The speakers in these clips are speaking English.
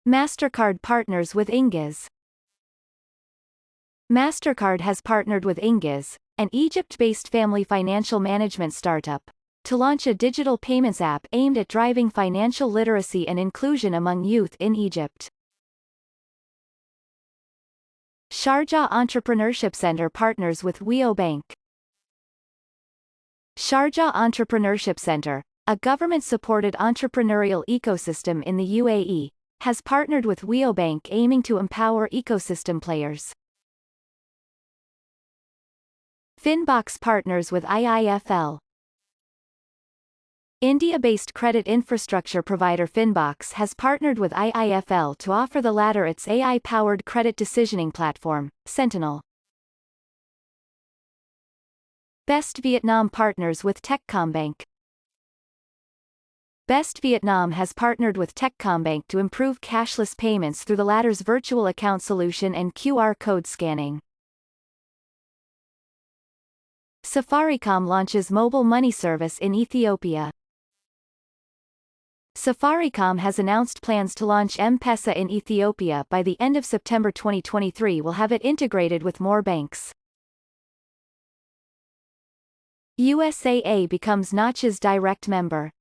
Mastercard partners with Ingiz. Mastercard has partnered with Ingiz, an Egypt-based family financial management startup, to launch a digital payments app aimed at driving financial literacy and inclusion among youth in Egypt. Sharjah Entrepreneurship Center partners with Wio Bank. Sharjah Entrepreneurship Center, a government-supported entrepreneurial ecosystem in the UAE, has partnered with Wio Bank aiming to empower ecosystem players. FinBox partners with IIFL. India-based credit infrastructure provider FinBox has partnered with IIFL to offer the latter its AI-powered credit decisioning platform, Sentinel. Best Vietnam partners with Techcombank. Best Vietnam has partnered with Techcombank to improve cashless payments through the latter's virtual account solution and QR code scanning. Safaricom launches mobile money service in Ethiopia. Safaricom has announced plans to launch M-Pesa in Ethiopia by the end of September 2023. Will have it integrated with more banks. USAA becomes Nacha's direct member.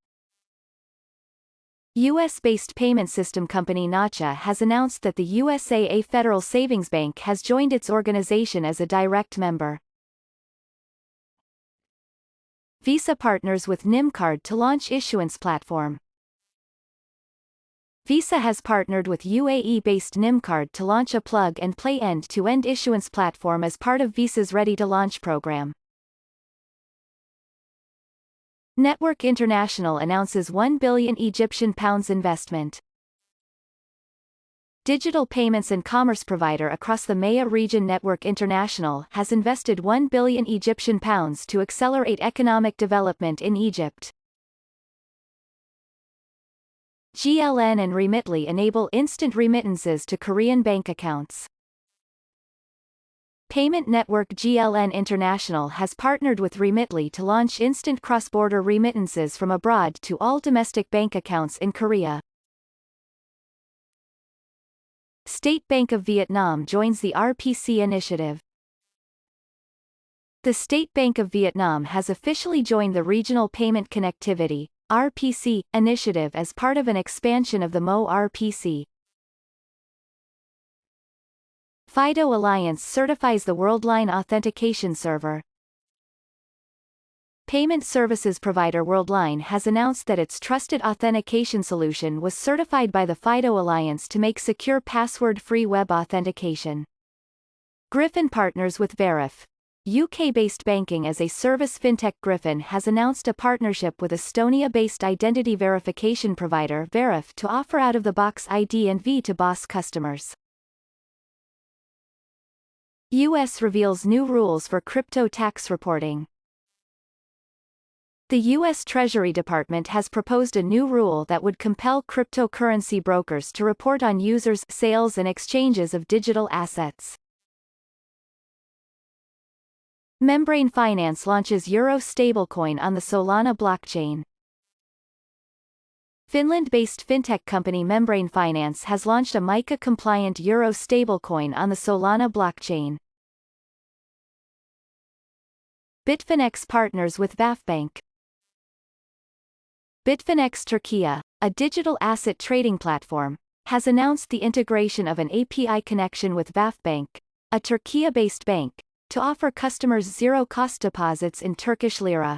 US-based payment system company Nacha has announced that the USAA Federal Savings Bank has joined its organization as a direct member. Visa partners with NymCard to launch issuance platform. Visa has partnered with UAE-based NymCard to launch a plug-and-play end-to-end issuance platform as part of Visa's Ready to Launch program. Network International announces £1 billion Egyptian pounds investment. Digital payments and commerce provider across the MEA region Network International has invested £1 billion Egyptian pounds to accelerate economic development in Egypt. GLN and Remitly enable instant remittances to Korean bank accounts. Payment network GLN International has partnered with Remitly to launch instant cross-border remittances from abroad to all domestic bank accounts in Korea. State Bank of Vietnam joins the RPC initiative. The State Bank of Vietnam has officially joined the Regional Payment Connectivity (RPC) initiative as part of an expansion of the MO-RPC. FIDO Alliance certifies the Worldline authentication server. Payment services provider Worldline has announced that its trusted authentication solution was certified by the FIDO Alliance to make secure password-free web authentication. Griffin partners with Veriff. UK-based banking-as-a-service fintech Griffin has announced a partnership with Estonia-based identity verification provider Veriff to offer out-of-the-box ID&V to BOSS customers. US reveals new rules for crypto tax reporting. The U.S. Treasury Department has proposed a new rule that would compel cryptocurrency brokers to report on users' sales and exchanges of digital assets. Membrane Finance launches Euro stablecoin on the Solana blockchain. Finland-based fintech company Membrane Finance has launched a MiCA-compliant Euro stablecoin on the Solana blockchain. Bitfinex partners with Vakıfbank. Bitfinex Türkiye, a digital asset trading platform, has announced the integration of an API connection with Vakıfbank, a Türkiye-based bank, to offer customers zero-cost deposits in Turkish lira.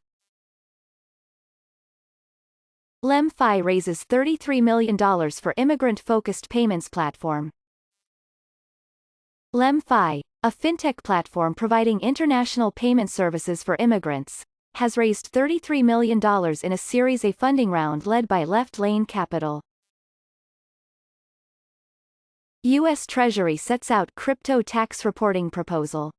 LemFi raises $33 million for immigrant-focused payments platform. LemFi, a fintech platform providing international payment services for immigrants, has raised $33 million in a Series A funding round led by Left Lane Capital. U.S. Treasury sets out crypto tax reporting proposal.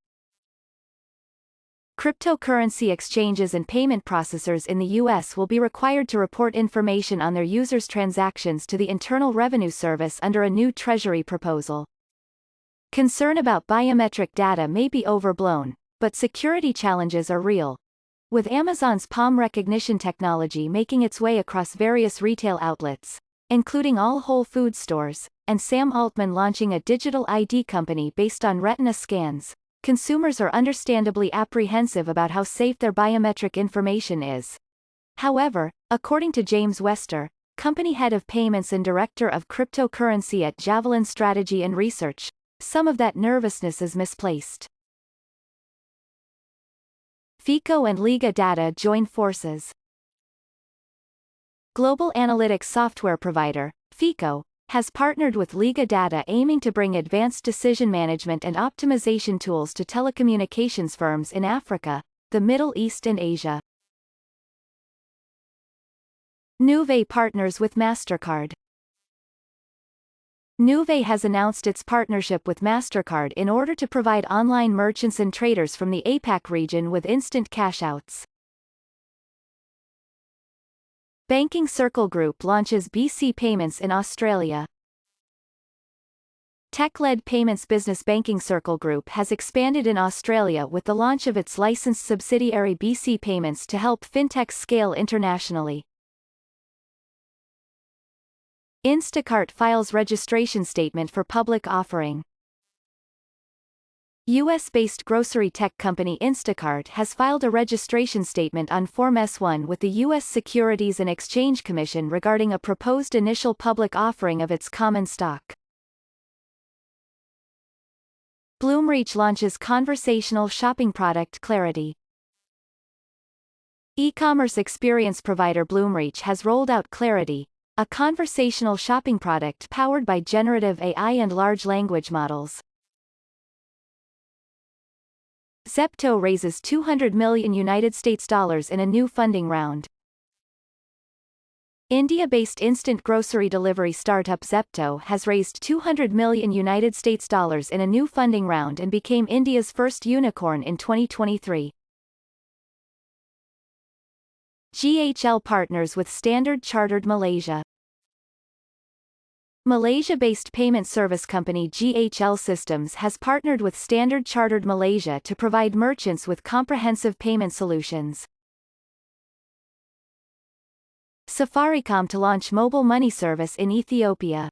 Cryptocurrency exchanges and payment processors in the U.S. will be required to report information on their users' transactions to the Internal Revenue Service under a new Treasury proposal. Concern about biometric data may be overblown, but security challenges are real. With Amazon's palm recognition technology making its way across various retail outlets, including all Whole Foods stores, and Sam Altman launching a digital ID company based on retina scans, consumers are understandably apprehensive about how safe their biometric information is. However, according to James Wester, company head of payments and director of cryptocurrency at Javelin Strategy and Research, some of that nervousness is misplaced. FICO and LigaData join forces. Global analytics software provider, FICO, has partnered with LigaData aiming to bring advanced decision management and optimization tools to telecommunications firms in Africa, the Middle East and Asia. Nuvei partners with Mastercard. Nuvei has announced its partnership with Mastercard in order to provide online merchants and traders from the APAC region with instant cash-outs. Banking Circle Group launches BC Payments in Australia. Tech-led payments business Banking Circle Group has expanded in Australia with the launch of its licensed subsidiary BC Payments to help fintechs scale internationally. Instacart files registration statement for public offering. US-based grocery tech company Instacart has filed a registration statement on Form S-1 with the U.S. Securities and Exchange Commission regarding a proposed initial public offering of its common stock. Bloomreach launches conversational shopping product Clarity. E-commerce experience provider Bloomreach has rolled out Clarity, a conversational shopping product powered by generative AI and large language models. Zepto raises $200 million in a new funding round. India-based instant grocery delivery startup Zepto has raised $200 million in a new funding round and became India's first unicorn in 2023. GHL partners with Standard Chartered Malaysia. Malaysia-based payment service company GHL Systems has partnered with Standard Chartered Malaysia to provide merchants with comprehensive payment solutions. Safaricom to launch mobile money service in Ethiopia.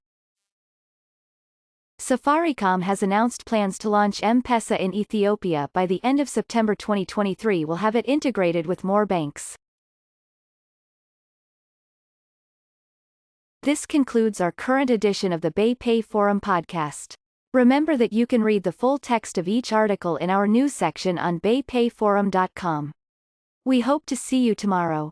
Safaricom has announced plans to launch M-Pesa in Ethiopia by the end of September 2023. Will have it integrated with more banks. This concludes our current edition of the BayPay Forum podcast. Remember that you can read the full text of each article in our news section on baypayforum.com. We hope to see you tomorrow.